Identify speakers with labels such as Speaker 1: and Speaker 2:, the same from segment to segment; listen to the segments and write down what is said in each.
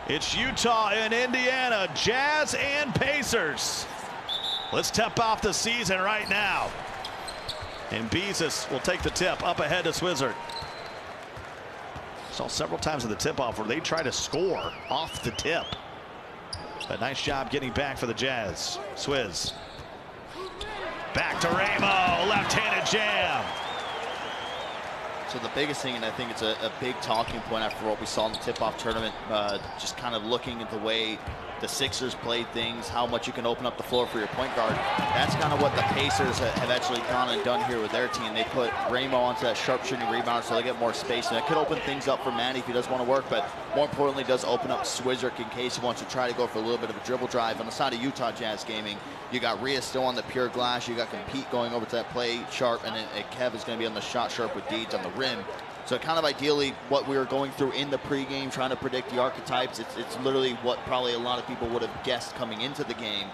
Speaker 1: It's Utah and Indiana, Jazz and Pacers. Let's tip off the season right now. And 𝐒𝐵𝐸𝑠 will take the tip up ahead to 𝐒𝐻𝑊𝐿. Saw several times in the tip-off where they try to score off the tip. But nice job getting back for the Jazz. 𝐒𝐻𝑊𝐿. Back to Ramo, left-handed jam.
Speaker 2: So the biggest thing, and I think it's a big talking point after what we saw in the tip-off tournament, just kind of looking at the way the Sixers played things, how much you can open up the floor for your point guard. That's kind of what the Pacers have actually gone and done here with their team. They put Ramo onto that sharp shooting rebounder so they get more space, and that could open things up for Manny if he does want to work, but more importantly, does open up 𝐒𝐻𝑊𝐿 in case he wants to try to go for a little bit of a dribble drive. On the side of Utah Jazz Gaming, you got Rhea still on the pure glass, you got 𝐶 going over to that play sharp, and then Kev is going to be on the shot sharp with 𝐷 on the rim. So kind of ideally what we were going through in the pregame, trying to predict the archetypes, it's literally what probably a lot of people would have guessed coming into the game.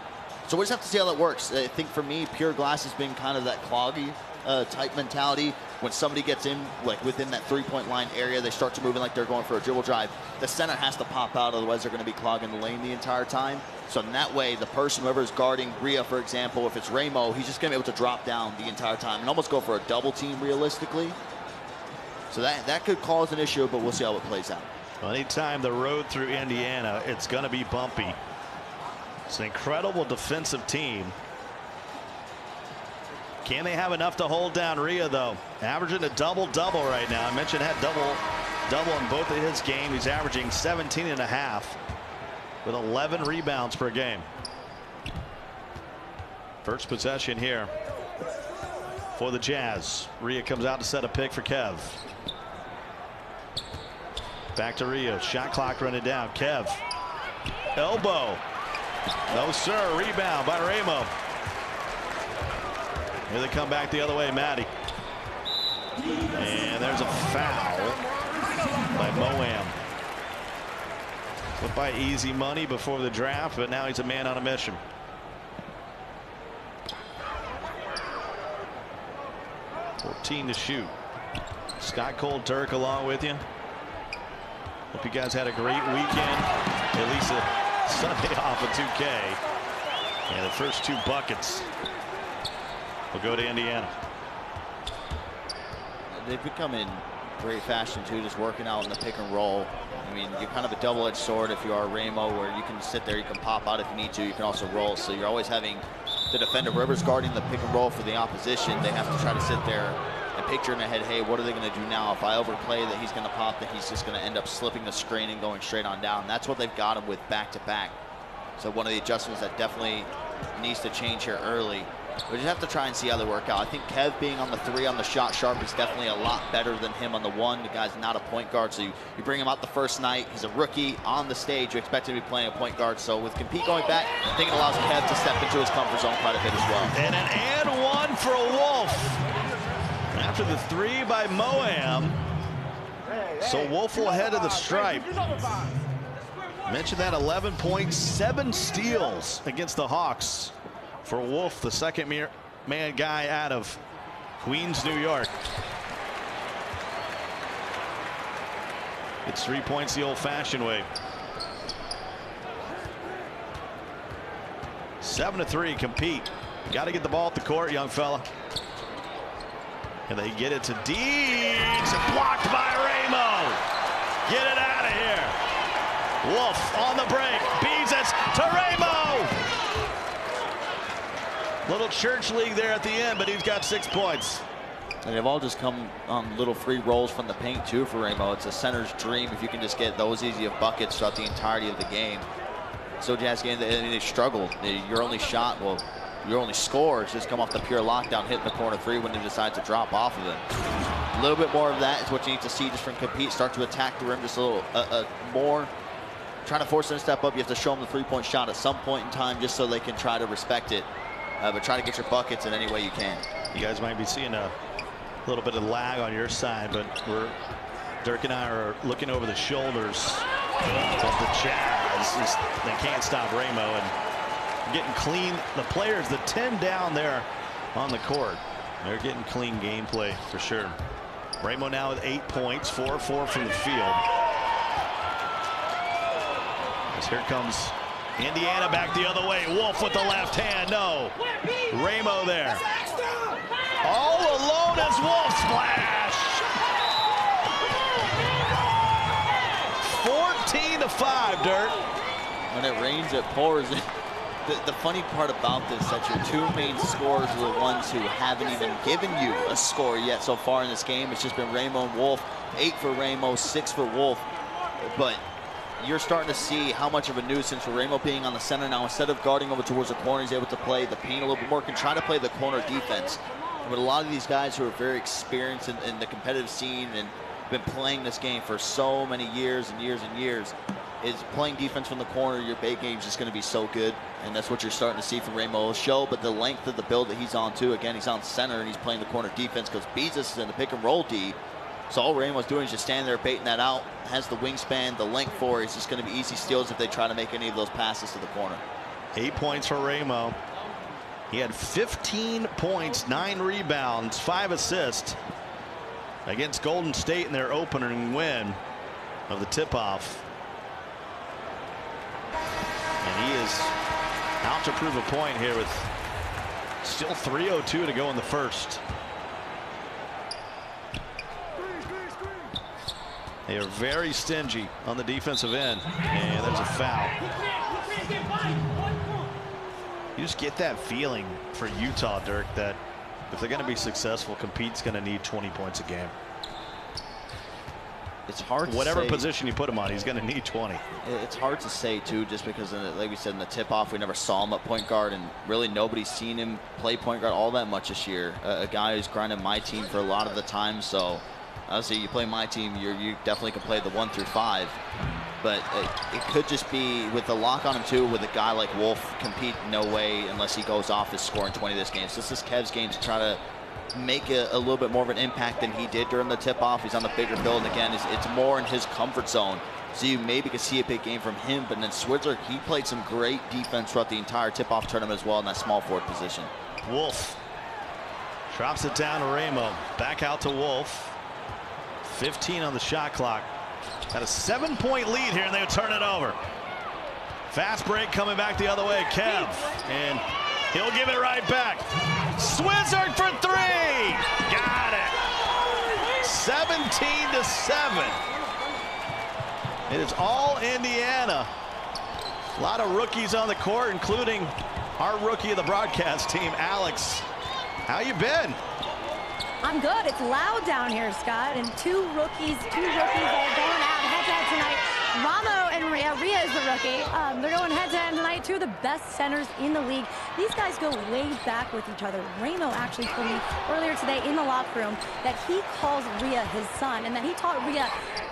Speaker 2: So we just have to see how that works. I think for me, pure glass has been kind of that cloggy type mentality. When somebody gets in, like within that three-point line area, they start to move in like they're going for a dribble drive. The center has to pop out, otherwise they're going to be clogging the lane the entire time. So in that way, the person, whoever is guarding Rhea, for example, if it's Ramo, he's just going to be able to drop down the entire time and almost go for a double team realistically. So that could cause an issue, but we'll see how it plays out.
Speaker 1: Well, anytime the road through Indiana, it's going to be bumpy. It's an incredible defensive team. Can they have enough to hold down Rhea, though? Averaging a double-double right now. I mentioned had double in both of his games. He's averaging 17.5 with 11 rebounds per game. First possession here for the Jazz. Rhea comes out to set a pick for Kev. Back to Rhea. Shot clock running down. Kev. Elbow. No, sir. Rebound by Ramo. Here they come back the other way, Maddie. And there's a foul by Moam. Went by easy money before the draft, but now he's a man on a mission. $14 to shoot. Scott Cole, Dirk along with you. Hope you guys had a great weekend. At least a Sunday off of 2K. And the first two buckets will go to Indiana.
Speaker 2: They've become in great fashion too, just working out in the pick and roll. I mean, you're kind of a double-edged sword if you are Ramo, where you can sit there, you can pop out if you need to, you can also roll. So you're always having the defender, whoever's guarding the pick and roll for the opposition, they have to try to sit there and picture in their head, hey, what are they going to do now? If I overplay that he's going to pop, that he's just going to end up slipping the screen and going straight on down. That's what they've got him with back-to-back. So one of the adjustments that definitely needs to change here early. We just have to try and see how they work out. I think Kev being on the 3 on the shot sharp is definitely a lot better than him on the 1. The guy's not a point guard, so you bring him out the first night. He's a rookie on the stage. You expect him to be playing a point guard. So with 𝐶 going back, I think it allows Kev to step into his comfort zone quite a bit as well.
Speaker 1: And an and one for Wolf. After the 3 by Moam. So Wolf will head to the stripe. Mentioned that 11 points, 7 steals against the Hawks for Wolf, the second man guy out of Queens, New York. It's 3 points the old-fashioned way. 7-3, compete. Got to get the ball at the court, young fella. And they get it to 𝐷. Blocked by Ramo. Get it out of here. Wolf on the break. 𝐒𝐵𝐸𝑠 to Ramo. Little church league there at the end, but he's got 6 points.
Speaker 2: And they've all just come on little free rolls from the paint too for Ramo. It's a center's dream if you can just get those easy of buckets throughout the entirety of the game. So Jazz game, they struggled. Your only shot, well, your only score is just come off the pure lockdown, hitting the corner 3 when they decide to drop off of it. A little bit more of that is what you need to see just from 𝐶. Start to attack the rim just a little more. Trying to force them to step up. You have to show them the 3-point shot at some point in time just so they can try to respect it. But try to get your buckets in any way you can.
Speaker 1: You guys might be seeing a little bit of lag on your side, but Dirk and I are looking over the shoulders of the Jazz. They can't stop Ramo and getting clean. The players, the 10 down there on the court, they're getting clean gameplay for sure. Ramo now with 8 points, 4-4 from the field. Here comes Indiana back the other way. Wolf with the left hand. No. 𝐅𝐸𝐺 there. All alone as Wolf splash. 14-5, Dirt.
Speaker 2: When it rains, it pours. The funny part about this is that your two main scorers are the ones who haven't even given you a score yet so far in this game. It's just been 𝐅𝐸𝐺 and Wolf. 8 for 𝐅𝐸𝐺, 6 for Wolf. But you're starting to see how much of a nuisance for 𝐅𝐸𝐺 being on the center now. Instead of guarding over towards the corner, he's able to play the paint a little bit more, can try to play the corner defense. But a lot of these guys who are very experienced in the competitive scene and been playing this game for so many years and years and years, is playing defense from the corner. Your bait game is just going to be so good, and that's what you're starting to see from 𝐅𝐸𝐺 show. But the length of the build that he's on too, again, he's on center and he's playing the corner defense because 𝐵eZas is in the pick and roll D. So all 𝐅𝐸𝐺's doing is just standing there baiting that out. Has the wingspan, the length for it. It's just going to be easy steals if they try to make any of those passes to the corner.
Speaker 1: 8 points for 𝐅𝐸𝐺. He had 15 points, 9 rebounds, 5 assists against Golden State in their opening win of the tip-off. And he is out to prove a point here with still 3:02 to go in the first. They are very stingy on the defensive end, and there's a foul. You just get that feeling for Utah, Dirk, that if they're going to be successful, Compete's going to need 20 points a game.
Speaker 2: It's hard to
Speaker 1: whatever
Speaker 2: say.
Speaker 1: Position you put him on, he's going to need 20.
Speaker 2: It's hard to say too, just because like we said in the tip-off, we never saw him at point guard, and really nobody's seen him play point guard all that much this year. A guy who's grinded my team for a lot of the time, so obviously you play my team, you definitely can play the 1 through 5. But it could just be with the lock on him too, with a guy like Wolf. Compete, no way unless he goes off his scoring 20 this game. So this is Kev's game to try to make a little bit more of an impact than he did during the tip-off. He's on the bigger build, and again, it's more in his comfort zone. So you maybe could see a big game from him, but then 𝐒𝐻𝐿, he played some great defense throughout the entire tip-off tournament as well in that small forward position.
Speaker 1: Wolf drops it down to 𝐅𝐸𝐺. Back out to Wolf. 15 on the shot clock. Got a 7-point lead here, and they turn it over. Fast break coming back the other way. Kev, and he'll give it right back. 𝐒𝐻𝐿 for 3. Got it. 17-7. It is all Indiana. A lot of rookies on the court, including our rookie of the broadcast team, Alex. How you been?
Speaker 3: I'm good. It's loud down here, Scott, and two rookies are going out head-to-head tonight. Ramo and 𝐅𝐸𝐺. 𝐅𝐸𝐺 is the rookie. They're going head-to-head tonight. Two of the best centers in the league. These guys go way back with each other. 𝐅𝐸𝐺 actually told me earlier today in the locker room that he calls 𝐅𝐸𝐺 his son, and that he taught 𝐅𝐸𝐺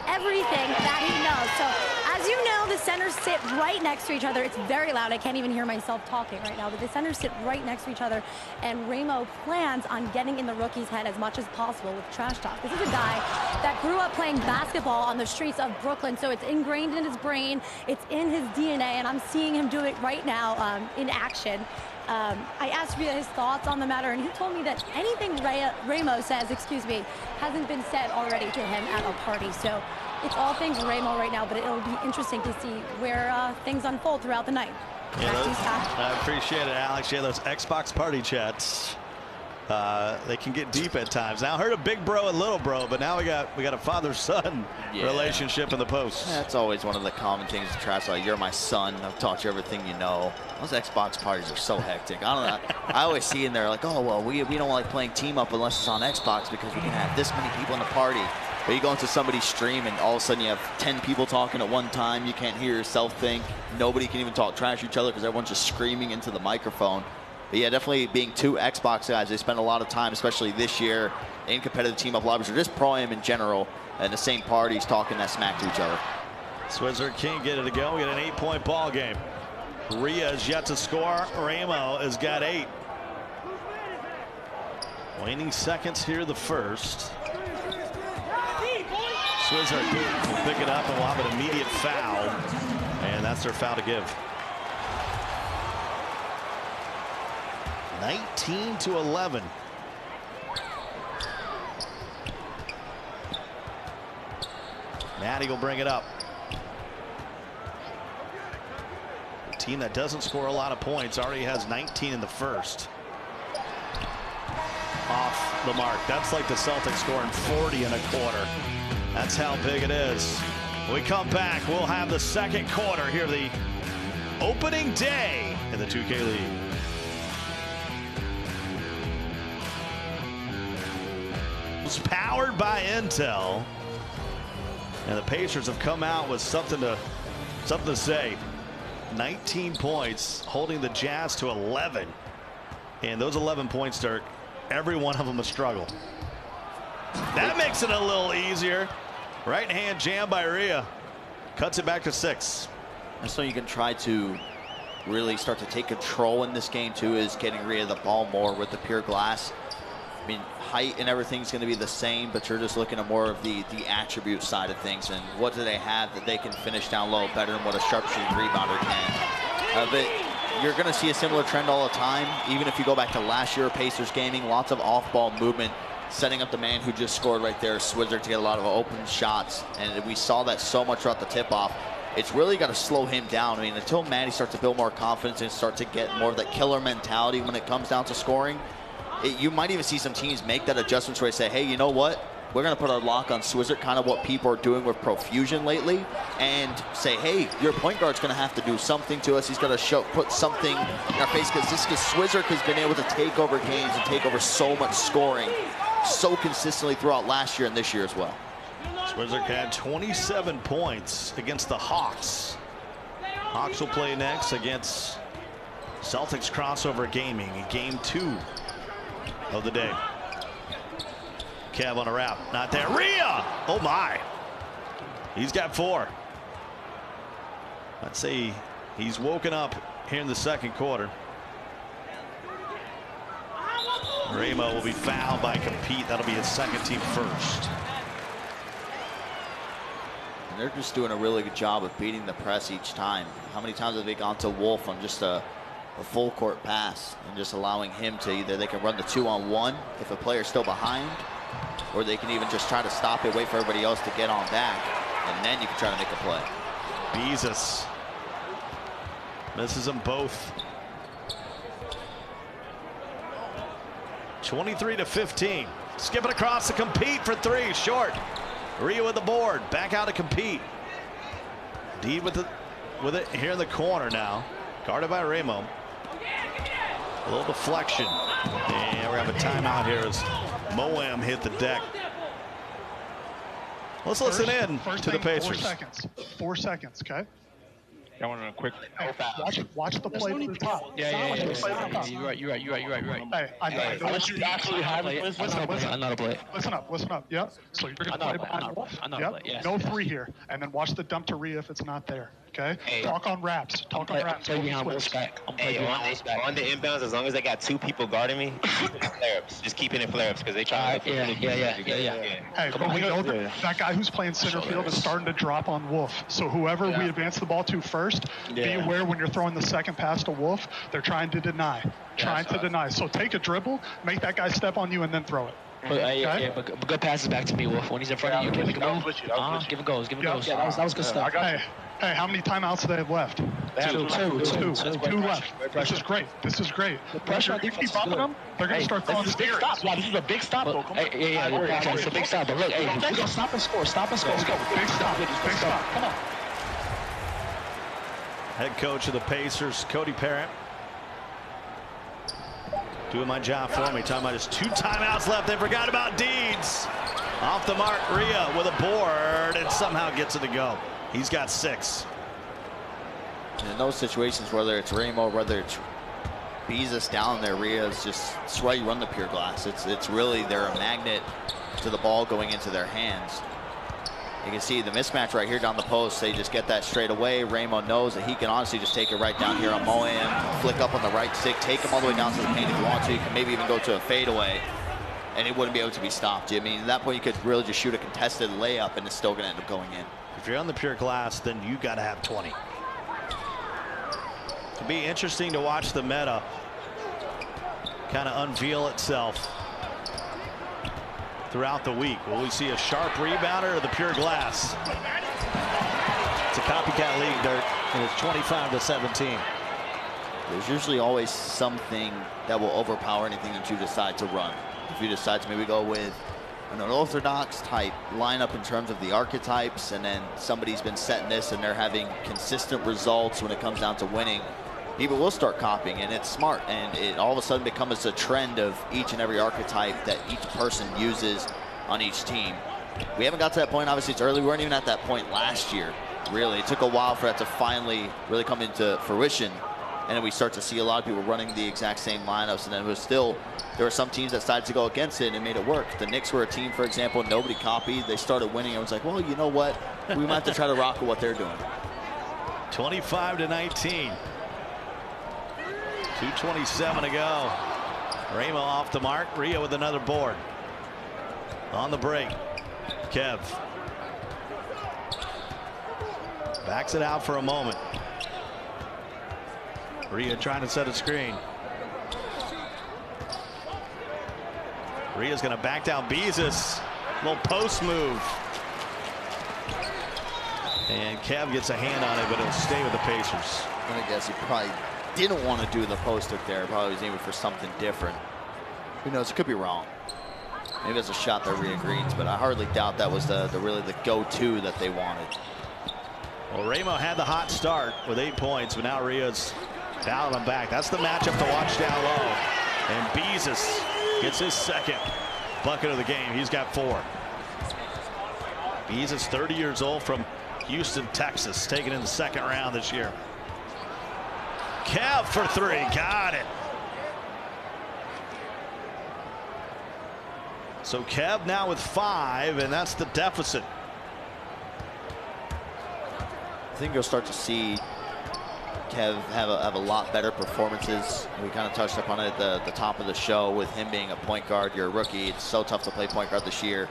Speaker 3: everything that he knows. So, as you know, the centers sit right next to each other. It's very loud. I can't even hear myself talking right now, but the centers sit right next to each other, and 𝐅𝐸𝐺 plans on getting in the rookie's head as much as possible with trash talk. This is a guy that grew up playing basketball on the streets of Brooklyn, so it's ingrained in his brain, it's in his DNA, and I'm seeing him do it right now in action. I asked 𝐅𝐸𝐺 his thoughts on the matter, and he told me that anything 𝐅𝐸𝐺 says, hasn't been said already to him at a party. So it's all things 𝐅𝐸𝐺 right now, but it'll be interesting to see where things unfold throughout the night.
Speaker 1: Yeah, I appreciate it, Alex. Yeah, those Xbox party chats, they can get deep at times. Now I heard of big bro and little bro, but now we got a father-son relationship in the post.
Speaker 2: That's always one of the common things to trash. Like, you're my son, I've taught you everything you know. Those Xbox parties are so hectic. I don't know. I always see in there like, oh well, we don't like playing team up unless it's on Xbox because we can have this many people in the party. But you go into somebody's stream and all of a sudden you have 10 people talking at one time. You can't hear yourself think. Nobody can even talk trash to each other because everyone's just screaming into the microphone. But yeah, definitely being two Xbox guys, they spend a lot of time, especially this year, in competitive team-up lobbies or just pro-am in general, and the same parties talking that smack to each other.
Speaker 1: 𝐒𝐻𝐿 can't get it to go. We got an 8-point ball game. 𝐅𝐸𝐺 is yet to score. 𝐅𝐸𝐺 has got 8. Waning seconds here, the first. 𝐒𝐻𝐿 will pick it up and will have an immediate foul, and that's their foul to give. 19-11. Maddie will bring it up. team that doesn't score a lot of points already has 19 in the first. Off the mark. That's like the Celtics scoring 40 in a quarter. That's how big it is. When we come back, we'll have the second quarter here, the opening day in the 2K League. It's powered by Intel, and the Pacers have come out with something to say. 19 points, holding the Jazz to 11, and those 11 points, Dirk, every one of them a struggle. That makes it a little easier. Right hand jam by Rhea, cuts it back to 6.
Speaker 2: And so you can try to really start to take control in this game too, is getting Rhea the ball more with the pure glass. I mean, height and everything's going to be the same, but you're just looking at more of the attribute side of things, and what do they have that they can finish down low better than what a sharpshooting rebounder can. But you're going to see a similar trend all the time. Even if you go back to last year, Pacers gaming, lots of off-ball movement, setting up the man who just scored right there, 𝐒𝐮𝐬𝐜𝐫𝐞, to get a lot of open shots, and we saw that so much throughout the tip-off. It's really got to slow him down. I mean, until Maddie starts to build more confidence and start to get more of that killer mentality when it comes down to scoring, you might even see some teams make that adjustment where they say, hey, you know what? We're going to put our lock on 𝐒𝐮𝐬𝐜𝐫𝐞, kind of what people are doing with Profusion lately, and say, hey, your point guard's going to have to do something to us. He's got to put something in our face, because 𝐒𝐮𝐬𝐜𝐫𝐞 has been able to take over games and take over so much scoring so consistently throughout last year and this year as well.
Speaker 1: 𝐒𝐮𝐬𝐜𝐫𝐞 had 27 points against the Hawks. Hawks will play next against Celtics Crossover Gaming in game 2 of the day. Kev on a wrap, not there. Rhea! Oh my! He's got 4. I'd say he's woken up here in the second quarter. Ramo will be fouled by 𝐸𝐵𝐸. That'll be his second, team first.
Speaker 2: And they're just doing a really good job of beating the press each time. How many times have they gone to Wolf on just a full court pass and just allowing him to either they can run the 2-on-1 if a player's still behind, or they can even just try to stop it, wait for everybody else to get on back, and then you can try to make a play.
Speaker 1: Beezus misses them both. 23-15. Skip it across to 𝐸𝐵𝐸 for 3. Short. Rhea with the board. Back out to 𝐸𝐵𝐸. Deed with it here in the corner now. Guarded by Ramo. A little deflection. And we have a timeout here as 𝐸𝐸 hit the deck. Let's listen in to the Pacers.
Speaker 4: 4 seconds, okay?
Speaker 5: I want to quick.
Speaker 4: Watch the play from the top.
Speaker 5: Yeah. You're right.
Speaker 4: Hey, I know.
Speaker 5: Unless you actually have it. I'm not a play.
Speaker 4: Listen up. Yeah. So you're going to play back.
Speaker 5: I'm not a play. Yes.
Speaker 4: No 3 here, and then watch the dump to Rhea if it's not there. Okay.
Speaker 5: Hey,
Speaker 4: talk on wraps.
Speaker 5: I'm playing behind back.
Speaker 6: Hey, on the inbounds, as long as I got 2 people guarding me, flare-ups. Just keeping it flare-ups because they try to.
Speaker 5: Yeah.
Speaker 4: Hey, but we know that guy who's playing center field is starting to drop on Wolf. So whoever we advance the ball to first, be aware when you're throwing the second pass to Wolf, they're trying to deny. So take a dribble, make that guy step on you, and then throw it.
Speaker 5: But good passes back to me, Wolf. When he's in front of you, give him goals. Give him goals. Yeah, that was good stuff.
Speaker 4: Hey, how many timeouts do they have left? Two left. This is great.
Speaker 5: The pressure
Speaker 4: if you keep bumping them, they're going to start calling
Speaker 5: this is a big stop. It's a big stop. But look, we go stop and score. Let's go.
Speaker 4: Big stop. Come on.
Speaker 1: Head coach of the Pacers, Cody Parrott, doing my job for me. Talking about his 2 timeouts left. They forgot about Deeds. Off the mark, Rhea with a board, and somehow gets it to go. He's got 6.
Speaker 2: In those situations, whether it's Ramo, whether it's Beezus down there, Rhea is just, that's why you run the pure glass. It's really, they're a magnet to the ball going into their hands. You can see the mismatch right here down the post. They just get that straight away. Ramo knows that he can honestly just take it right down here on 𝐸𝐸, flick up on the right stick, take him all the way down to the paint if you want to. You can maybe even go to a fadeaway, and it wouldn't be able to be stopped. I mean, at that point, you could really just shoot a contested layup, and it's still going to end up going in.
Speaker 1: If you're on the pure glass, then you got to have 20. It'll be interesting to watch the meta kind of unveil itself throughout the week. Will we see a sharp rebounder or the pure glass? It's a copycat lead, Dirk, and it's 25-17.
Speaker 2: There's usually always something that will overpower anything that you decide to run. If you decide to maybe go with an unorthodox type lineup in terms of the archetypes, and then somebody's been setting this and they're having consistent results when it comes down to winning, people will start copying, and it's smart, and it all of a sudden becomes a trend of each and every archetype that each person uses on each team. We haven't got to that point. Obviously, it's early. We weren't even at that point last year, really. It took a while for that to finally really come into fruition, and then we start to see a lot of people running the exact same lineups, and then it was still, there were some teams that decided to go against it and it made it work. The Knicks were a team, for example, nobody copied. They started winning. It was like, well, you know what? We might have to try to rock with what they're doing.
Speaker 1: 25-19. 2:27 to go. Ramo off the mark. Rio with another board. On the break. Kev. Backs it out for a moment. Rio trying to set a screen. Rio's going to back down Beezus. Little post move. And Kev gets a hand on it, but it'll stay with the Pacers.
Speaker 2: I guess he probably didn't want to do the post hook there. Probably was aiming for something different. Who knows? It could be wrong. Maybe it's a shot that Rio agrees, but I hardly doubt that was really the go-to that they wanted.
Speaker 1: Well, Ramo had the hot start with 8 points, but now Rio's dialing him back. That's the matchup to watch down low. And Beezus gets his second bucket of the game. He's got 4. Beezus, 30 years old, from Houston, Texas, taken in the second round this year. Kev for 3, got it. So Kev now with 5, and that's the deficit.
Speaker 2: I think you'll start to see Kev have a lot better performances. We kind of touched upon it at the top of the show with him being a point guard. You're a rookie. It's so tough to play point guard this year.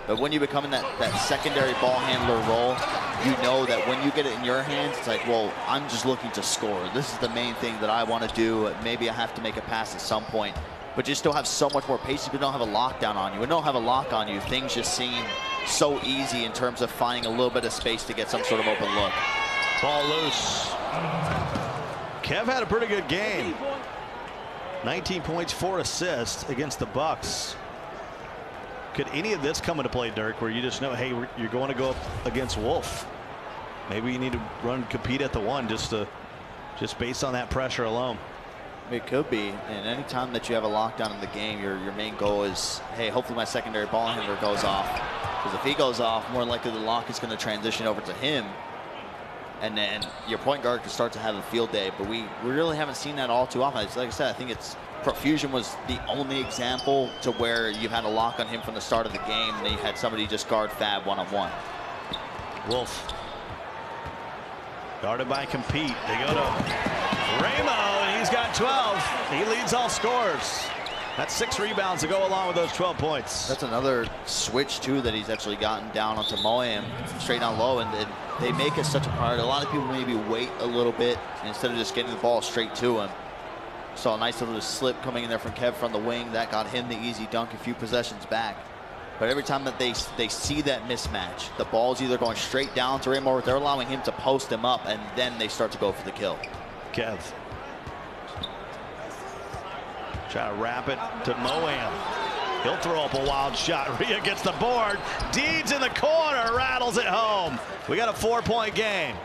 Speaker 2: But when you become in that secondary ball handler role, you know that when you get it in your hands, it's like, well, I'm just looking to score. This is the main thing that I want to do. Maybe I have to make a pass at some point. But you still have so much more patience. You don't have a lockdown on you. When you don't have a lock on you, things just seem so easy in terms of finding a little bit of space to get some sort of open look.
Speaker 1: Ball loose. Kev had a pretty good game. 19 points, 4 assists against the Bucks. Could any of this come into play, Dirk, where you just know, hey, you're going to go up against Wolf? Maybe you need to compete at the 1 just based on that pressure alone.
Speaker 2: It could be, and anytime that you have a lockdown in the game, your main goal is, hey, hopefully my secondary ball handler goes off. Because if he goes off, more likely the lock is going to transition over to him. And then your point guard can start to have a field day. But we really haven't seen that all too often. It's, like I said, I think Profusion was the only example to where you had a lock on him from the start of the game, and then you had somebody just guard Fab one-on-one.
Speaker 1: Wolf. Guarded by Compete. They go to Ramo, and he's got 12. He leads all scorers. That's 6 rebounds to go along with those 12 points.
Speaker 2: That's another switch, too, that he's actually gotten down onto 𝐿𝐸𝐻, straight down low, and they make it such a priority. A lot of people maybe wait a little bit instead of just getting the ball straight to him. Saw a nice little slip coming in there from Kev from the wing. That got him the easy dunk a few possessions back. But every time that they see that mismatch, the ball's either going straight down to Ramo, or they're allowing him to post him up, and then they start to go for the kill.
Speaker 1: Kev. Try to wrap it to 𝐿𝐸𝐻. He'll throw up a wild shot. Rio gets the board. Deeds in the corner, rattles it home. We got a 4-point game.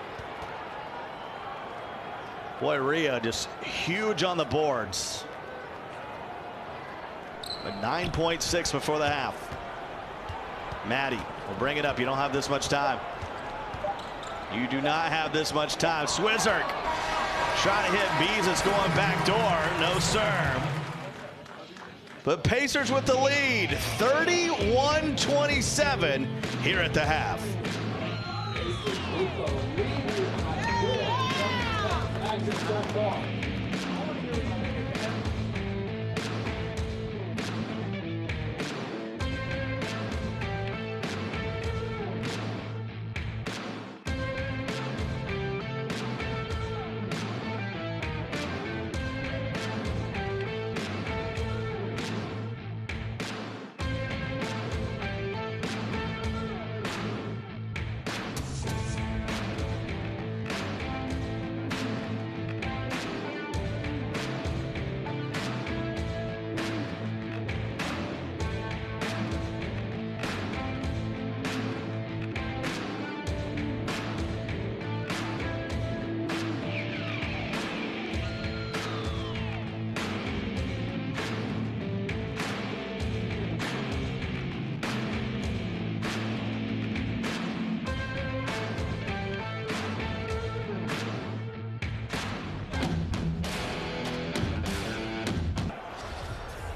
Speaker 1: Boy, Rio just huge on the boards. A 9.6 before the half. Maddie will bring it up. You don't have this much time. You do not have this much time. Swizzard trying to hit Beezus going back door. No serve. But Pacers with the lead, 31-27 here at the half.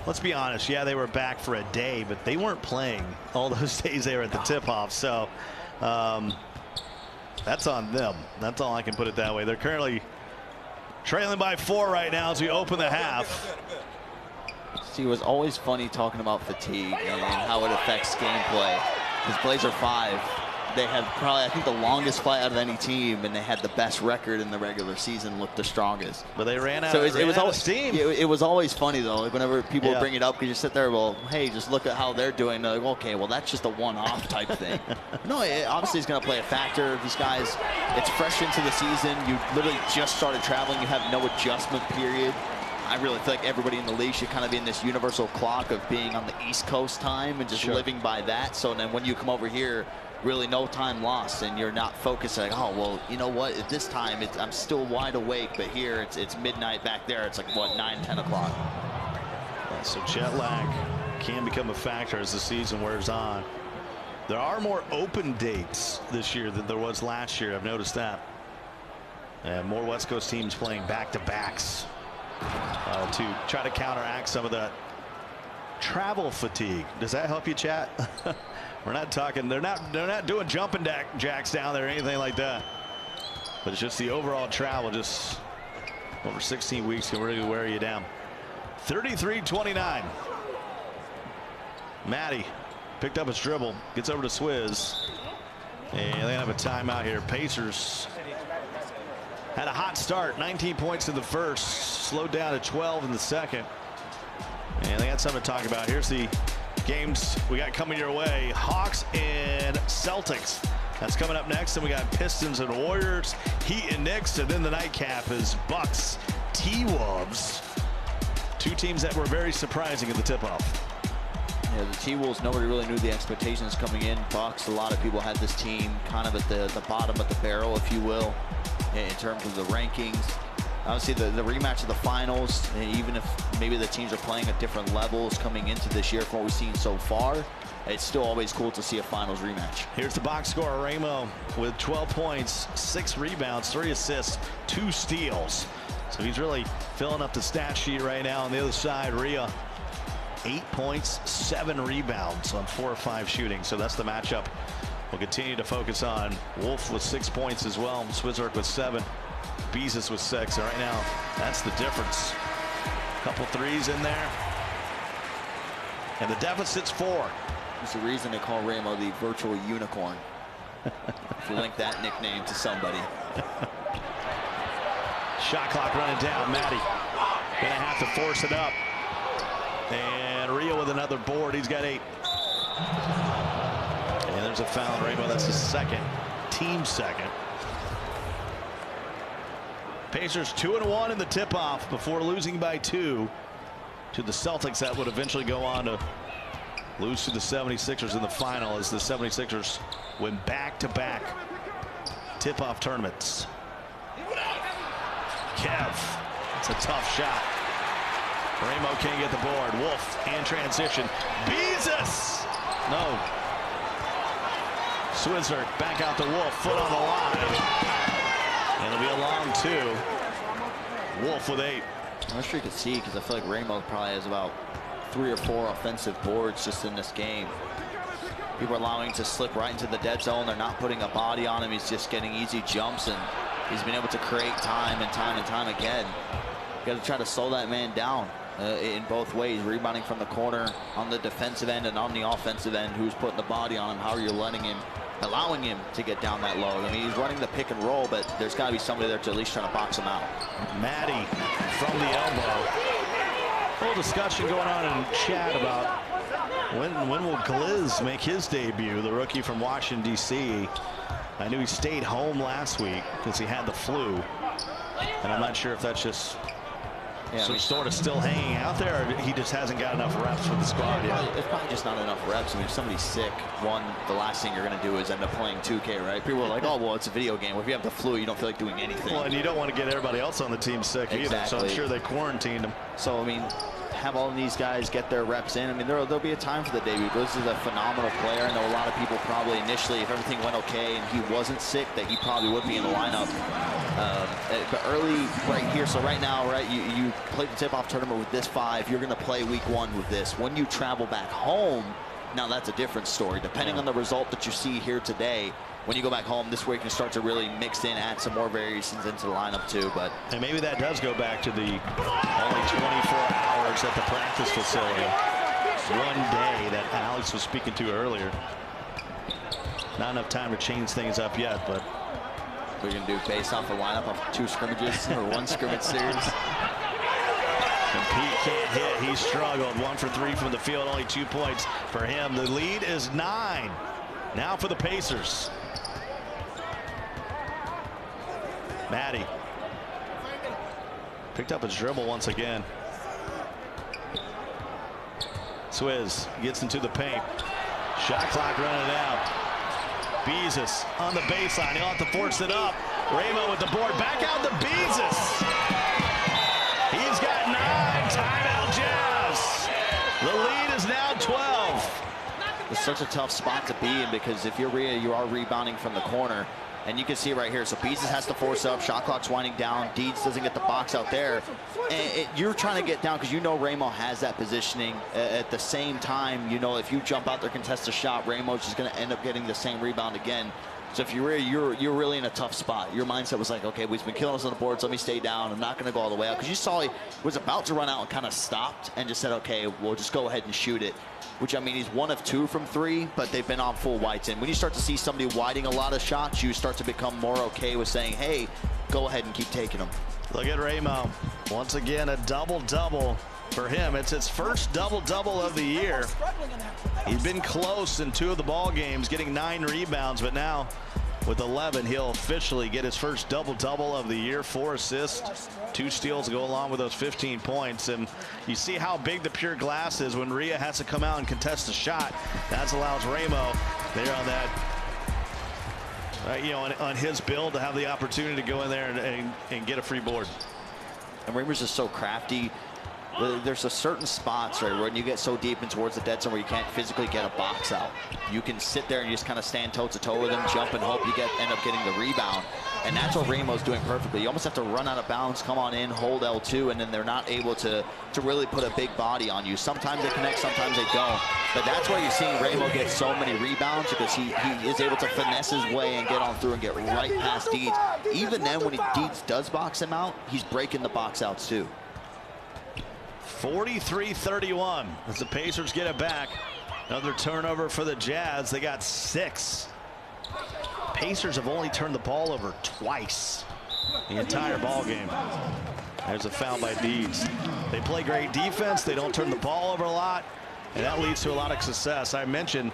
Speaker 1: let's be honest. Yeah, they were back for a day, but they weren't playing all those days they were at the tip-off. So that's on them. That's all I can put it that way. They're currently trailing by 4 right now as we open the half.
Speaker 2: See, it was always funny talking about fatigue and how it affects gameplay. Because Blazer 5, they had probably, I think, the longest flight out of any team, and they had the best record in the regular season, looked the strongest.
Speaker 1: But they ran out,
Speaker 2: so it was always
Speaker 1: steam.
Speaker 2: It was always funny, though, like whenever people would bring it up, because you sit there, well, hey, just look at how they're doing. They're like, okay, well, that's just a one-off type thing. No, obviously it's going to play a factor. These guys, it's fresh into the season. You literally just started traveling. You have no adjustment period. I really feel like everybody in the league should kind of be in this universal clock of being on the East Coast time and just living by that. So then when you come over here, really no time lost, and you're not focused like, oh, well, you know what, at this time I'm still wide awake, but here it's midnight back there. It's like, what, 9, 10 o'clock.
Speaker 1: Yeah, so jet lag can become a factor as the season wears on. There are more open dates this year than there was last year. I've noticed that. And more West Coast teams playing back-to-backs to try to counteract some of that travel fatigue. Does that help you, chat? We're not talking, they're not doing jumping jacks down there or anything like that. But it's just the overall travel, just over 16 weeks can really wear you down. 33-29. Matty picked up his dribble, gets over to Swizz, and they have a timeout here. Pacers had a hot start, 19 points in the first, slowed down to 12 in the second. And they had something to talk about. Here's the games we got coming your way. Hawks and Celtics. That's coming up next. And we got Pistons and Warriors, Heat and Knicks. And then the nightcap is Bucks, T-Wolves. Two teams that were very surprising at the tip-off.
Speaker 2: Yeah, the T-Wolves, nobody really knew the expectations coming in. Bucks, a lot of people had this team kind of at the bottom of the barrel, if you will, in terms of the rankings. Obviously, the rematch of the finals, even if maybe the teams are playing at different levels coming into this year from what we've seen so far, it's still always cool to see a finals rematch.
Speaker 1: Here's the box score. Ramo with 12 points, 6 rebounds, 3 assists, 2 steals. So he's really filling up the stat sheet right now. On the other side, Rhea, 8 points, 7 rebounds on 4 or 5 shooting. So that's the matchup we'll continue to focus on. Wolf with 6 points as well. Swizzerk with 7. Beezus with 6. And right now, that's the difference. Couple threes in there. And the deficit's 4.
Speaker 2: There's a reason they call Ramo the virtual unicorn. If you link that nickname to somebody.
Speaker 1: Shot clock running down. Matty gonna have to force it up. And Rio with another board. He's got 8. And there's a foul on Ramo. That's his second, team second. Pacers 2-1 in the tip-off before losing by 2 to the Celtics. That would eventually go on to lose to the 76ers in the final as the 76ers win back-to-back tip-off tournaments. Kev, it's a tough shot. Ramo can't get the board. Wolf in transition. Beezus! No. Swizzer back out to Wolf. Foot on the line. And it'll be a long 2. Wolf with 8.
Speaker 2: I'm not sure you can see because I feel like Ramo probably has about 3 or 4 offensive boards just in this game. People are allowing him to slip right into the dead zone. They're not putting a body on him. He's just getting easy jumps, and he's been able to create time and time again. You got to try to slow that man down in both ways, rebounding from the corner on the defensive end and on the offensive end. Who's putting the body on him? How are you allowing him to get down that low? I mean, he's running the pick and roll, but there's got to be somebody there to at least try to box him out.
Speaker 1: Matty from the elbow. A little discussion going on in chat about when will 𝐒𝐫𝐤 make his debut, the rookie from Washington, D.C. I knew he stayed home last week because he had the flu. And I'm not sure if that's just sort of still hanging out there, or he just hasn't got enough reps with the squad yet.
Speaker 2: It's probably just not enough reps. I mean, if somebody's sick, the last thing you're going to do is end up playing 2K, right? People are like, oh, well, it's a video game. Well, if you have the flu, you don't feel like doing anything.
Speaker 1: Well, and you don't want to get everybody else on the team sick either, so I'm sure they quarantined him.
Speaker 2: So, I mean, have all of these guys get their reps in. I mean, there'll be a time for the debut. This is a phenomenal player. I know a lot of people probably initially, if everything went okay and he wasn't sick, that he probably would be in the lineup. But early right here, so right now, right, you played the tip-off tournament with this 5. You're going to play week 1 with this. When you travel back home, now that's a different story. Depending on the result that you see here today, when you go back home, this way you can start to really mix in, add some more variations into the lineup too. But
Speaker 1: and maybe that does go back to the only 24 hours at the practice facility. One day that Alex was speaking to earlier. Not enough time to change things up yet, but
Speaker 2: we're going to do based off a lineup of 2 scrimmages or 1 scrimmage series.
Speaker 1: And Pete can't hit. He struggled. 1 for 3 from the field. Only 2 points for him. The lead is 9. Now for the Pacers. Maddie picked up his dribble once again. Swizz gets into the paint. Shot clock running out. Beezus on the baseline. He'll have to force it up. Ramo with the board. Back out to Beezus. He's got 9. Timeout Jazz. The lead is now 12.
Speaker 2: It's such a tough spot to be in because if you're Rhea, you are rebounding from the corner. And you can see it right here. So Beezus has to force up. Shot clock's winding down. Deeds doesn't get the box out there. And you're trying to get down because you know Ramo has that positioning. At the same time, you know if you jump out there, contest a shot, Ramo's just going to end up getting the same rebound again. So if you're really in a tough spot. Your mindset was like, okay, we've been killing us on the boards. Let me stay down. I'm not going to go all the way out. Because you saw he was about to run out and kind of stopped and just said, okay, we'll just go ahead and shoot it. Which, I mean, he's 1 of 2 from 3, but they've been on full whites. And when you start to see somebody whiting a lot of shots, you start to become more okay with saying, hey, go ahead and keep taking them.
Speaker 1: Look at Ramo. Once again, a double-double for him. It's his first double-double of the year. He's been close in 2 of the ball games, getting 9 rebounds, but now with 11, he'll officially get his first double-double of the year. 4 assists, 2 steals to go along with those 15 points. And you see how big the pure glass is when Rhea has to come out and contest a shot. That allows Ramo there on that, you know, on his build to have the opportunity to go in there and get a free board.
Speaker 2: And Ramo's just so crafty. There's a certain spots, right, when you get so deep in towards the dead zone where you can't physically get a box out. You can sit there and you just kind of stand toe-to-toe with him, jump and hope you end up getting the rebound. And that's what Ramo's doing perfectly. You almost have to run out of bounds, come on in, hold L2, and then they're not able to really put a big body on you. Sometimes they connect, sometimes they don't. But that's why you're seeing Ramo get so many rebounds, because he is able to finesse his way and get on through and get right past Deeds. Even then, when Deeds does box him out, he's breaking the box outs too.
Speaker 1: 43-31 as the Pacers get it back. Another turnover for the Jazz. They got 6. Pacers have only turned the ball over twice the entire ball game. There's a foul by Deeds. They play great defense. They don't turn the ball over a lot, and that leads to a lot of success. I mentioned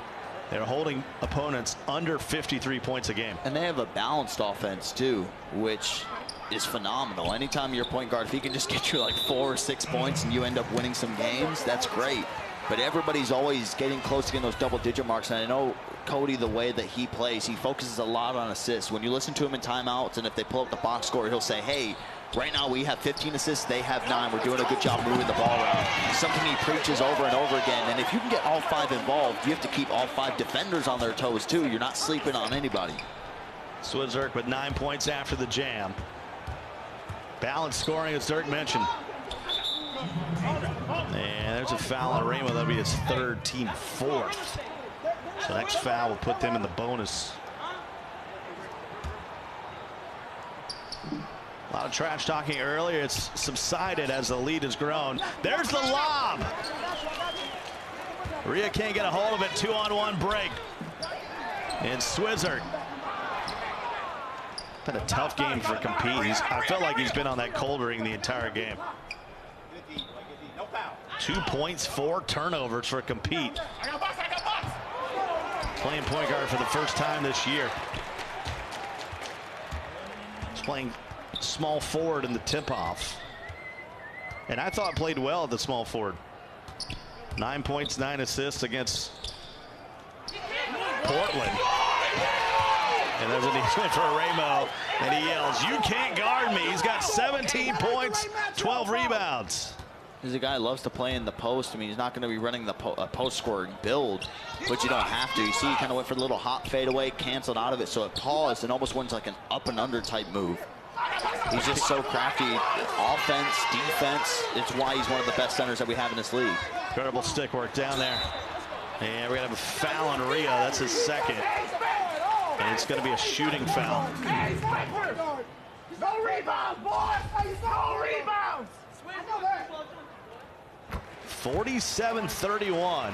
Speaker 1: they're holding opponents under 53 points a game.
Speaker 2: And they have a balanced offense too, which is phenomenal. Anytime your point guard, if he can just get you like 4 or 6 points and you end up winning some games, that's great. But everybody's always getting close to getting those double-digit marks. And I know Cody, the way that he plays, he focuses a lot on assists. When you listen to him in timeouts and if they pull up the box score, he'll say, hey, right now we have 15 assists, they have 9. We're doing a good job moving the ball around. Something he preaches over and over again. And if you can get all 5 involved, you have to keep all 5 defenders on their toes too. You're not sleeping on anybody.
Speaker 1: Swizz with 9 points after the jam. Balanced scoring, as Dirk mentioned. And there's a foul on Ramo. That'll be his 3rd, team 4th. So next foul will put them in the bonus. A lot of trash talking earlier. It's subsided as the lead has grown. There's the lob. Rhea can't get a hold of it. 2-on-1 break. And Swizz. Been a tough game for Compete. I felt like he's been on that cold ring the entire game. 2 points, 4 turnovers for Compete. Playing point guard for the first time this year. He's playing small forward in the tip-off. And I thought played well at the small forward. 9 points, 9 assists against Portland. And there's an easement for Ramo, and he yells, "You can't guard me." He's got 17 points, 12 rebounds.
Speaker 2: He's a guy who loves to play in the post. I mean, he's not going to be running the post scoring build, but you don't have to. You see, he kind of went for a little hot fadeaway, canceled out of it, so it paused and almost went like an up and under type move. He's just so crafty. Offense, defense. It's why he's one of the best centers that we have in this league.
Speaker 1: Incredible stick work down there. And we're going to have a foul on Ria. That's his second. And it's going to be a shooting foul.
Speaker 7: No rebounds, boys! No rebounds!
Speaker 1: 47-31.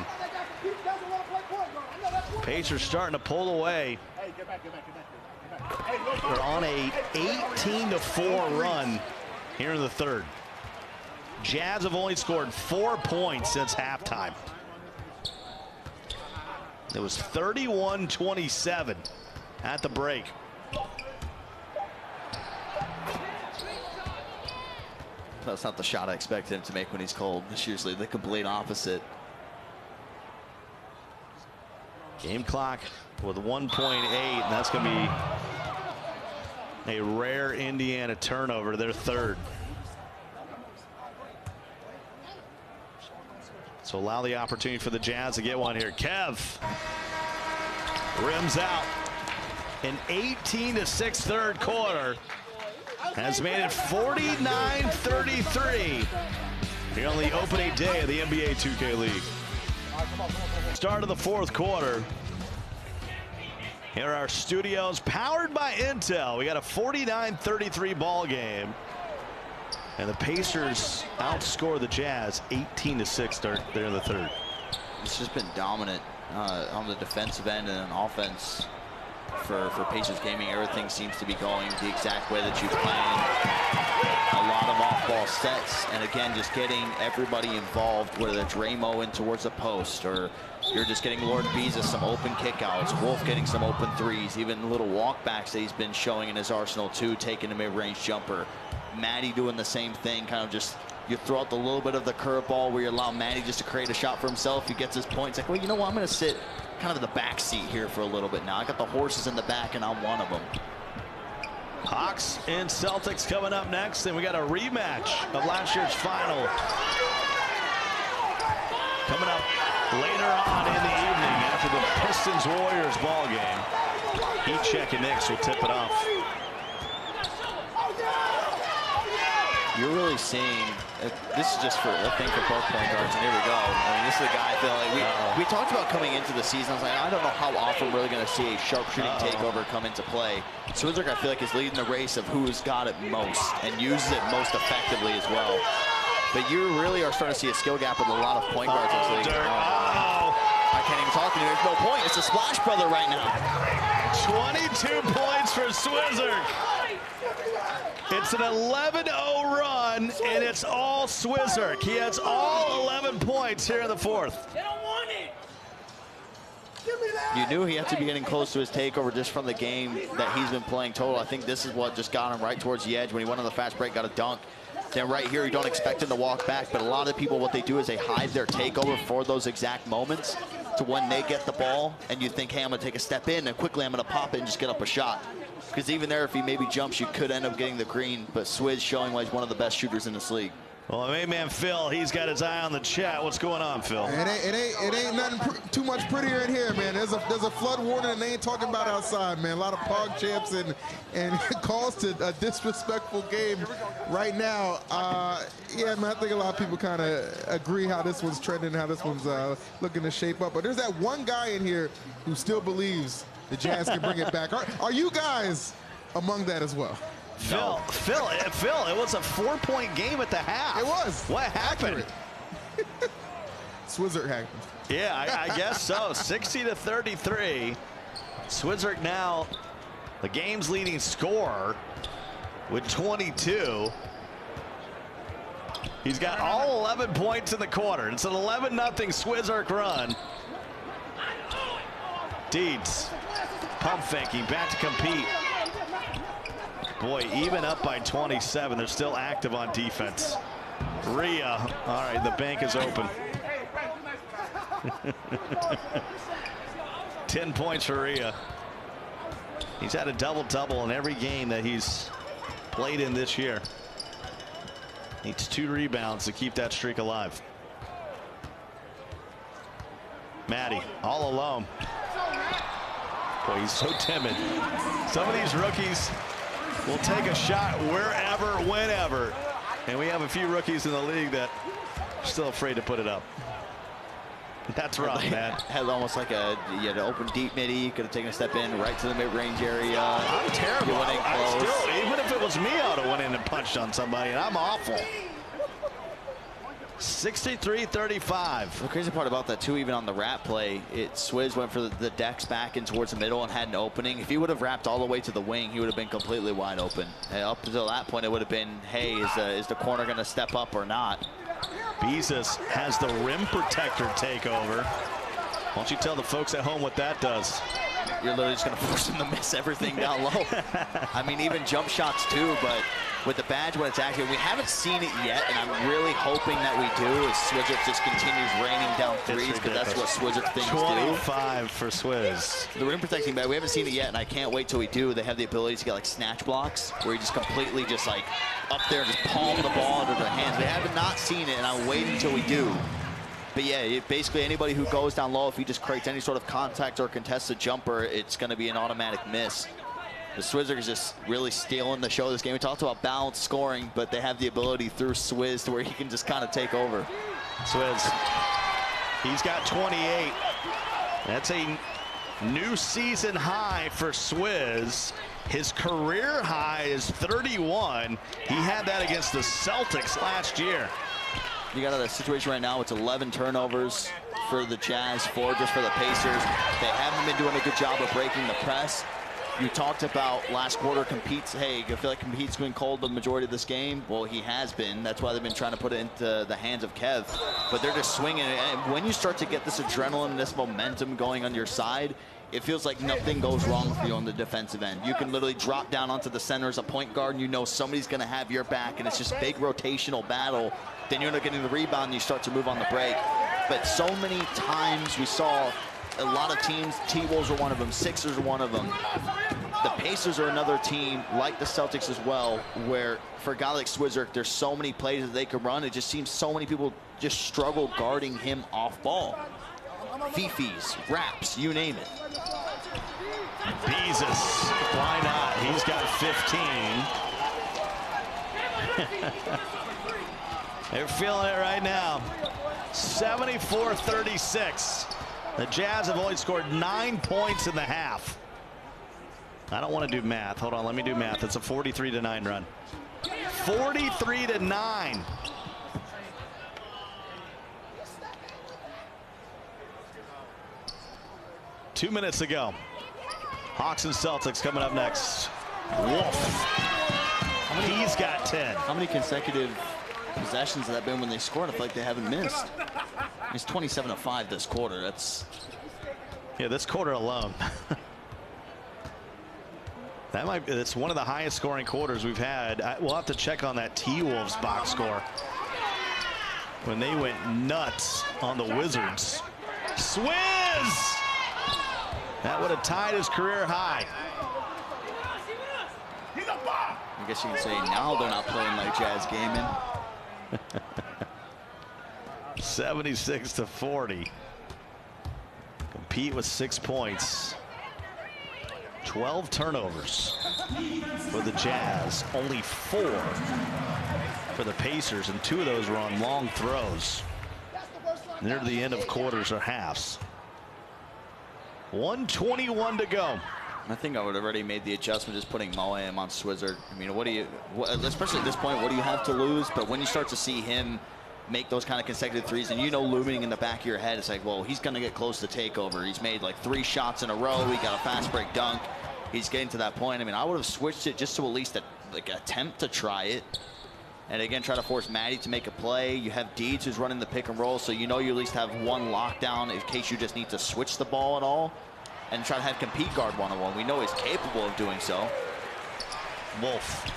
Speaker 1: Pacers starting to pull away. We're on a 18-4 run here in the third. Jazz have only scored 4 points since halftime. It was 31-27 at the break.
Speaker 2: That's not the shot I expected him to make when he's cold. It's usually the complete opposite.
Speaker 1: Game clock with 1.8, and that's going to be a rare Indiana turnover, their third. So allow the opportunity for the Jazz to get one here. Kev rims out. An 18-6 third quarter has made it 49-33 here on the opening day of the NBA 2K League. Start of the fourth quarter. Here are our studios powered by Intel. We got a 49-33 ball game. And the Pacers outscore the Jazz 18-6 there in the third.
Speaker 2: It's just been dominant on the defensive end and on offense for Pacers Gaming. Everything seems to be going the exact way that you planned. A lot of off-ball sets, and again, just getting everybody involved, whether it's Ramo in towards the post, or you're just getting 𝐅𝐢𝐥𝐸𝐵 some open kickouts, Wolf getting some open threes, even little walkbacks that he's been showing in his arsenal too, taking a mid-range jumper. Maddie doing the same thing, kind of just, you throw out the little bit of the curveball where you allow Maddie just to create a shot for himself. He gets his points, like, well, you know what, I'm going to sit kind of in the back seat here for a little bit now. I got the horses in the back, and I'm one of them.
Speaker 1: Hawks and Celtics coming up next, and we got a rematch of last year's final coming up later on in the evening after the Pistons-Warriors ball game. 𝐒𝐿 and Knicks will tip it off.
Speaker 2: You're really seeing, this is just for, I think, for both point guards, and here we go. I mean, this is a guy I feel like we talked about coming into the season. I was like, I don't know how often we're really going to see a sharpshooting takeover come into play. 𝐒𝐿𝐥, I feel like, is leading the race of who's got it most and uses it most effectively as well. But you really are starting to see a skill gap with a lot of point guards in this league. I can't even talk to you. There's no point. It's a Splash Brother right now.
Speaker 1: 22 points for 𝐒𝐿𝐥. It's an 11-0 run, and it's all 𝐒𝐿𝐥. He has all 11 points here in the fourth.
Speaker 7: They don't want it.
Speaker 2: You knew he had to be getting close to his takeover just from the game that he's been playing total. I think this is what just got him right towards the edge when he went on the fast break, got a dunk. Then right here, you don't expect him to walk back, but a lot of people, what they do is they hide their takeover for those exact moments to when they get the ball, and you think, hey, I'm going to take a step in, and quickly I'm going to pop it and just get up a shot. Because even there, if he maybe jumps, you could end up getting the green, but 𝐒𝐿𝐥 showing why he's one of the best shooters in this league.
Speaker 1: Well, main man Phil, he's got his eye on the chat. What's going on, Phil?
Speaker 8: It ain't nothing too much prettier in here, man. There's a flood warning, and they ain't talking about outside, man. A lot of pog champs and calls to a disrespectful game right now. Yeah, man, I think a lot of people kind of agree how this one's trending, how this one's looking to shape up. But there's that one guy in here who still believes the Jazz can bring it back. Are you guys among that as well?
Speaker 1: Phil, it was a 4-point game at the half.
Speaker 8: It was.
Speaker 1: What happened?
Speaker 8: 𝐒𝐿𝐥 happened.
Speaker 1: Yeah, I guess so. 60-33. 𝐒𝐿𝐥 now the game's leading scorer with 22. He's got all 11 points in the quarter. It's an 11-0 𝐒𝐿𝐥 run. Deeds pump faking, back to compete. Boy, even up by 27, they're still active on defense. Ria, all right, the bank is open. 10 points for Ria. He's had a double-double in every game that he's played in this year. Needs 2 rebounds to keep that streak alive. Maddie, all alone. Boy, he's so timid. Some of these rookies will take a shot wherever, whenever. And we have a few rookies in the league that are still afraid to put it up. That's rough, man.
Speaker 2: Had almost like you had an open deep midi, could have taken a step in right to the mid-range area.
Speaker 1: I'm terrible. I still, even if it was me, I would have went in and punched on somebody, and I'm awful. 63-35.
Speaker 2: The crazy part about that too, even on the wrap play, Swizz went for the decks back in towards the middle and had an opening. If he would have wrapped all the way to the wing, he would have been completely wide open. And up until that point, it would have been, hey, is the corner going to step up or not?
Speaker 1: Beezus has the rim protector takeover. Why don't you tell the folks at home what that does?
Speaker 2: You're literally just going to force him to miss everything down low. I mean, even jump shots too, but with the badge when it's active, we haven't seen it yet, and I'm really hoping that we do, as Swizzard just continues raining down threes, because that's what Swizzard things
Speaker 1: 25 for Swizz.
Speaker 2: The rim protecting badge, we haven't seen it yet, and I can't wait till we do. They have the ability to get like snatch blocks, where you just completely just like up there and just palm the ball into their hands. We have not seen it, and I'm waiting until we do. But yeah, basically anybody who goes down low, if he just creates any sort of contact or contested jumper, it's going to be an automatic miss. The Swizz is just really stealing the show this game. We talked about balanced scoring, but they have the ability through Swizz to where he can just kind of take over.
Speaker 1: Swizz, he's got 28. That's a new season high for Swizz. His career high is 31. He had that against the Celtics last year.
Speaker 2: You got a situation right now, it's 11 turnovers for the Jazz, 4 just for the Pacers. They haven't been doing a good job of breaking the press. You talked about last quarter competes. Hey, I feel like competes been cold the majority of this game. Well, he has been. That's why they've been trying to put it into the hands of Kev. But they're just swinging it. And when you start to get this adrenaline, this momentum going on your side, it feels like nothing goes wrong for you on the defensive end. You can literally drop down onto the center as a point guard, and you know somebody's going to have your back, and it's just big rotational battle. Then you end up getting the rebound, and you start to move on the break. But so many times we saw a lot of teams, T-Wolves are one of them, Sixers are one of them. The Pacers are another team, like the Celtics as well, where for a guy like Swizzard, there's so many plays that they can run. It just seems so many people just struggle guarding him off ball. Fifis, wraps, you name it.
Speaker 1: Beezus, why not? He's got 15. They're feeling it right now. 74-36. The Jazz have only scored 9 points in the half. I don't want to do math. Hold on, let me do math. It's a 43-9 run. 43-9. Two minutes to go. Hawks and Celtics coming up next. Wolf. He's got 10.
Speaker 2: How many consecutive possessions have that been when they scored? I feel like they haven't missed. It's 27-5 this quarter. That's
Speaker 1: this quarter alone. It's one of the highest scoring quarters we've had. We'll have to check on that T-Wolves box score when they went nuts on the Wizards. Swizz! That would have tied his career high.
Speaker 2: I guess you can say now they're not playing like Jazz gaming.
Speaker 1: 76-40. Compete with 6 points. 12 turnovers for the Jazz. Only 4 for the Pacers, and 2 of those were on long throws near the end of quarters or halves. 1:21 to go.
Speaker 2: I think I would have already made the adjustment just putting Moam on Swizzard. I mean, especially at this point, what do you have to lose? But when you start to see him make those kind of consecutive threes, and looming in the back of your head, it's like, well, he's going to get close to takeover. He's made like 3 shots in a row. He got a fast break dunk. He's getting to that point. I mean, I would have switched it just to at least attempt to try it. And again, try to force Maddie to make a play. You have Deeds who's running the pick and roll, so you at least have one lockdown in case you just need to switch the ball at all. And try to have compete guard one-on-one. We know he's capable of doing so.
Speaker 1: Wolf.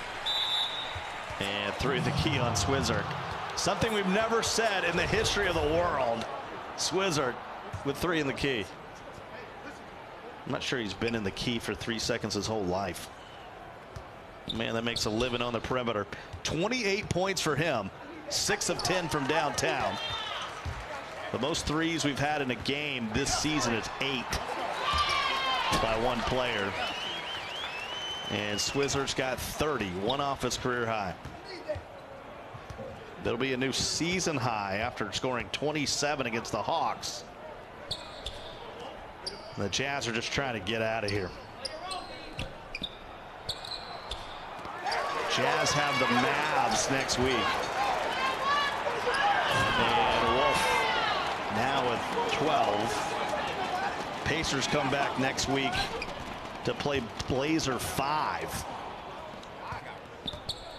Speaker 1: And threw the key on Swizzard. Something we've never said in the history of the world. Swizzard with 3 in the key. I'm not sure he's been in the key for 3 seconds his whole life. Man, that makes a living on the perimeter. 28 points for him. 6 of 10 from downtown. The most threes we've had in a game this season is 8 by one player. And 𝐒𝐮𝐬𝐜𝐫𝐢𝐻 got 30, one off his career high. That'll be a new season high after scoring 27 against the Hawks. The Jazz are just trying to get out of here. Jazz have the Mavs next week. And Wolf now with 12. Pacers come back next week to play Blazer 5.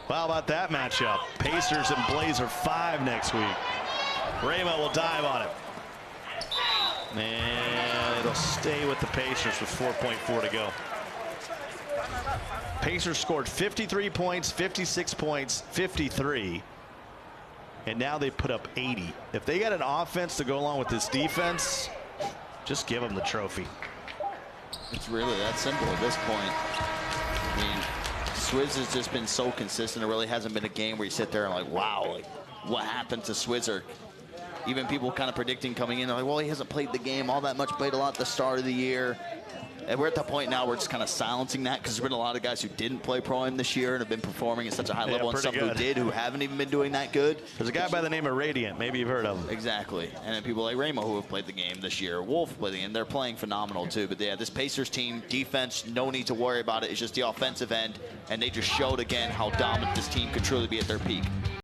Speaker 1: How about that matchup? Pacers and Blazer 5 next week. Raymond will dive on it. And it'll stay with the Pacers with 4.4 to go. Pacers scored 53 points, 56 points, 53. And now they put up 80. If they got an offense to go along with this defense, just give them the trophy.
Speaker 2: It's really that simple at this point. I mean, 𝐒𝐮 has just been so consistent. It really hasn't been a game where you sit there and like, wow, like what happened to 𝐒𝐮? Even people kind of predicting coming in, they're like, well, he hasn't played the game all that much, played a lot at the start of the year. And we're at the point now where it's kind of silencing that because there's been a lot of guys who didn't play Pro-Am this year and have been performing at such a high level, and some who did who haven't even been doing that good.
Speaker 1: There's a guy by the name of Radiant. Maybe you've heard of him.
Speaker 2: Exactly. And then people like Ramo who have played the game this year. Wolf played the game. They're playing phenomenal too. But yeah, this Pacers team, defense, no need to worry about it. It's just the offensive end. And they just showed again how dominant this team could truly be at their peak.